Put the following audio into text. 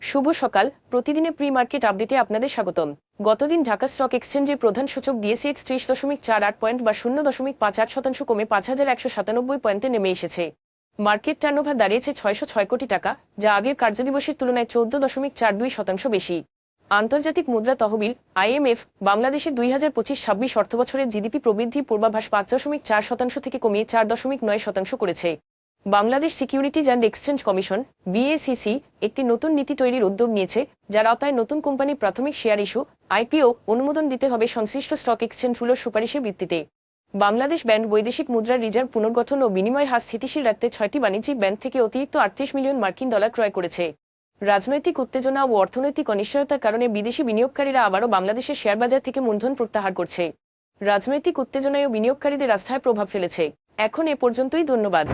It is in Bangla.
শুভ সকাল। প্রতিদিনের প্রি মার্কেট আপডেটে আপনাদের স্বাগতম। গতদিন ঢাকা স্টক এক্সচেঞ্জের প্রধান সূচক ডিএসইএক্স 30.48 পয়েন্ট বা 0.58% কমে 5,197 পয়েন্টে নেমে এসেছে। মার্কেট টার্নওভার দাঁড়িয়েছে 606 কোটি টাকা, যা আগের কার্যদিবসের তুলনায় 14.42% বেশি। আন্তর্জাতিক মুদ্রা তহবিল আইএমএফ বাংলাদেশের 2025-26 অর্থবছরের জিডিপি প্রবৃদ্ধির পূর্বাভাস 5.4% থেকে কমিয়ে 4.9% করেছে। Bangladesh securities and exchange commission BSEC একটি নতুন নীতি তৈরির উদ্যোগ নিয়েছে, যার আওতায় নতুন কোম্পানি প্রাথমিক শেয়ার ইস্যু আইপিও অনুমোদন দিতে হবে সংশ্লিষ্ট স্টক এক্সচেঞ্জগুলোর সুপারিশের ভিত্তিতে। বাংলাদেশ ব্যাংক বৈদেশিক মুদ্রার রিজার্ভ পুনর্গঠন ও বিনিময় হার স্থিতিশীল রাখতে 6টি বাণিজ্যিক ব্যাংক থেকে অতিরিক্ত 38 মিলিয়ন মার্কিন ডলার ক্রয় করেছে। রাজনৈতিক উত্তেজনা ও অর্থনৈতিক অনিশ্চয়তার কারণে বিদেশি বিনিয়োগকারীরা আবারও বাংলাদেশের শেয়ারবাজার থেকে মূলধন প্রত্যাহার করছে। রাজনৈতিক উত্তেজনায় বিনিয়োগকারীদের আস্থায় প্রভাব ফেলেছে। এখন এ পর্যন্তই, ধন্যবাদ।